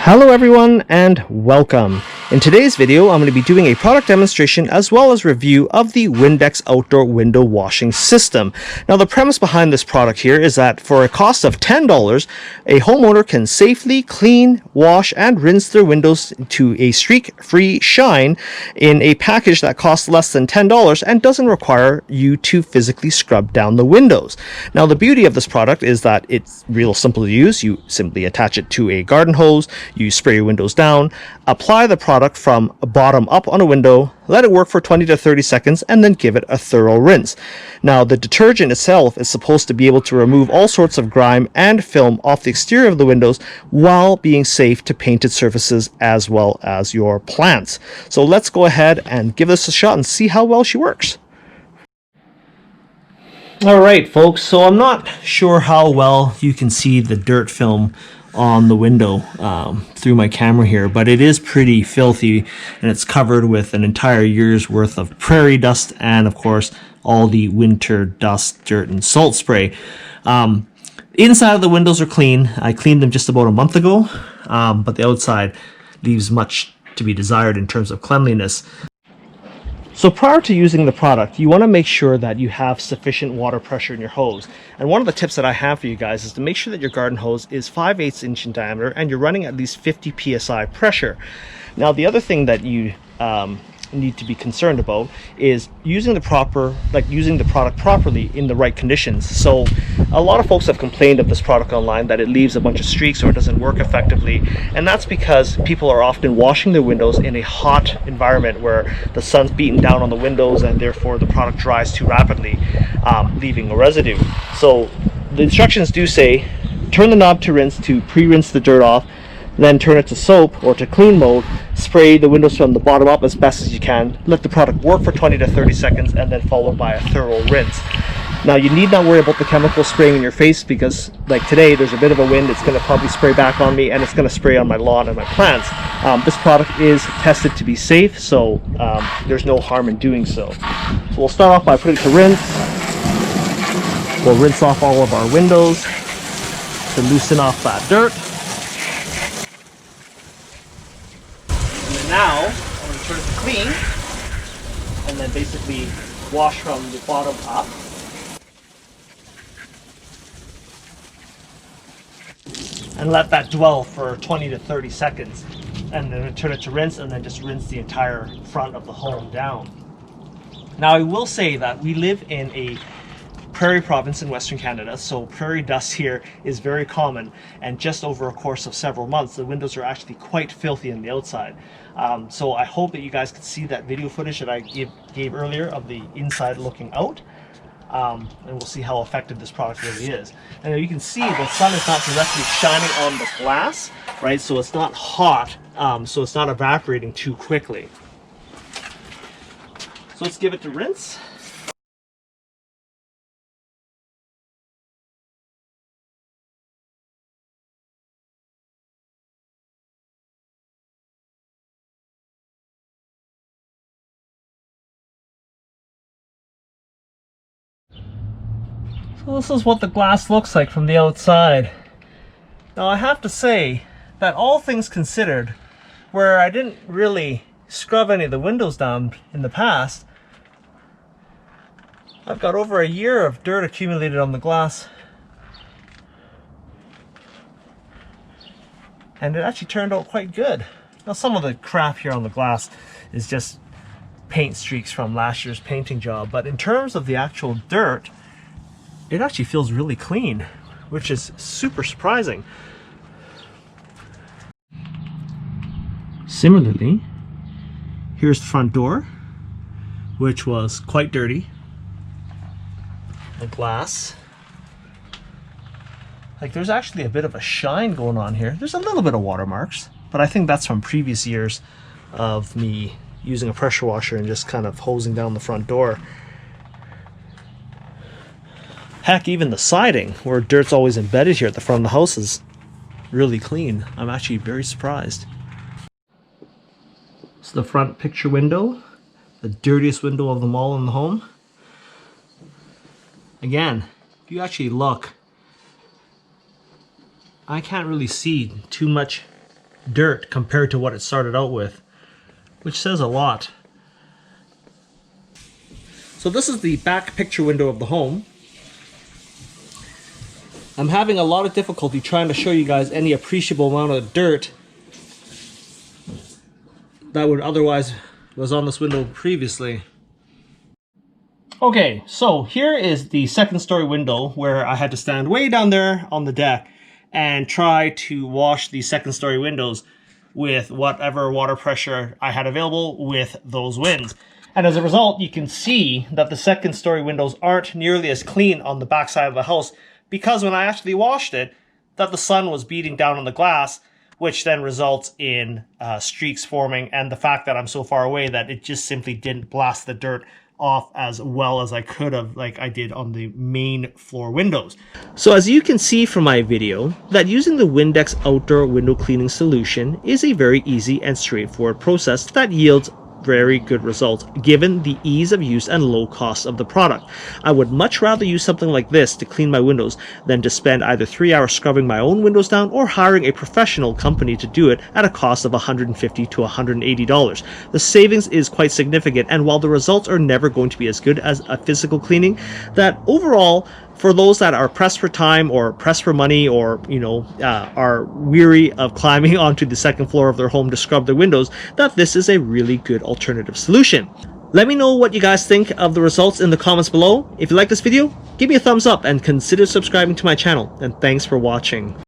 Hello everyone and welcome. In today's video, I'm going to be doing a product demonstration as well as review of the Windex outdoor window washing system. Now the premise behind this product here is that for a cost of $10, a homeowner can safely clean, wash, and rinse their windows to a streak-free shine in a package that costs less than $10 and doesn't require you to physically scrub down the windows. Now the beauty of this product is that it's real simple to use. You simply attach it to a garden hose, you spray your windows down, apply the product from bottom up on a window, let it work for 20 to 30 seconds, and then give it a thorough rinse. Now, the detergent itself is supposed to be able to remove all sorts of grime and film off the exterior of the windows while being safe to painted surfaces as well as your plants. So let's go ahead and give this a shot and see how well she works. Alright folks, so I'm not sure how well you can see the dirt film on the window through my camera here, but it is pretty filthy and it's covered with an entire year's worth of prairie dust and of course all the winter dust, dirt, and salt spray. Inside of the windows are clean. I cleaned them just about a month ago, but the outside leaves much to be desired in terms of cleanliness. So prior to using the product, you want to make sure that you have sufficient water pressure in your hose. And one of the tips that I have for you guys is to make sure that your garden hose is 5/8 inch in diameter and you're running at least 50 psi pressure. Now the other thing that you need to be concerned about is using the product properly in the right conditions. So a lot of folks have complained of this product online that it leaves a bunch of streaks or it doesn't work effectively, and that's because people are often washing their windows in a hot environment where the sun's beating down on the windows and therefore the product dries too rapidly, leaving a residue. So the instructions do say turn the knob to rinse to pre-rinse the dirt off, then turn it to soap or to clean mode, spray the windows from the bottom up as best as you can, let the product work for 20 to 30 seconds, and then followed by a thorough rinse. Now you need not worry about the chemical spraying in your face because like today there's a bit of a wind, it's going to probably spray back on me and it's going to spray on my lawn and my plants. This product is tested to be safe, so there's no harm in doing so. So we'll start off by putting it to rinse. We'll rinse off all of our windows to loosen off that dirt. Now, I'm going to turn it to clean, and then basically wash from the bottom up. And let that dwell for 20 to 30 seconds. And then turn it to rinse, and then just rinse the entire front of the home down. Now, I will say that we live in a prairie province in Western Canada, so prairie dust here is very common, and just over a course of several months the windows are actually quite filthy on the outside. So I hope that you guys could see that video footage that I gave earlier of the inside looking out, and we'll see how effective this product really is. And you can see the sun is not directly shining on the glass, right? So it's not hot, so it's not evaporating too quickly. So let's give it to rinse. So this is what the glass looks like from the outside. Now I have to say that all things considered, where I didn't really scrub any of the windows down in the past, I've got over a year of dirt accumulated on the glass. And it actually turned out quite good. Now some of the crap here on the glass is just paint streaks from last year's painting job, but in terms of the actual dirt, it actually feels really clean, which is super surprising. Similarly, here's the front door, which was quite dirty. The glass, like there's actually a bit of a shine going on here. There's a little bit of watermarks, but I think that's from previous years of me using a pressure washer and just kind of hosing down the front door. Heck, even the siding, where dirt's always embedded here at the front of the house, is really clean. I'm actually very surprised. So the front picture window, the dirtiest window of them all in the home. Again, if you actually look, I can't really see too much dirt compared to what it started out with, which says a lot. So this is the back picture window of the home. I'm having a lot of difficulty trying to show you guys any appreciable amount of dirt that would otherwise was on this window previously. Okay, so here is the second story window where I had to stand way down there on the deck and try to wash the second story windows with whatever water pressure I had available with those winds. And as a result, you can see that the second story windows aren't nearly as clean on the back side of the house, because when I actually washed it, that the sun was beating down on the glass, which then results in streaks forming, and the fact that I'm so far away that it just simply didn't blast the dirt off as well as I could have, like I did on the main floor windows. So as you can see from my video, that using the Windex outdoor window cleaning solution is a very easy and straightforward process that yields very good results given the ease of use and low cost of the product. I would much rather use something like this to clean my windows than to spend either 3 hours scrubbing my own windows down or hiring a professional company to do it at a cost of $150 to $180. The savings is quite significant, and while the results are never going to be as good as a physical cleaning, that overall, for those that are pressed for time or pressed for money, or are weary of climbing onto the second floor of their home to scrub their windows, that this is a really good alternative solution. Let me know what you guys think of the results in the comments below. If you like this video, give me a thumbs up and consider subscribing to my channel, and thanks for watching.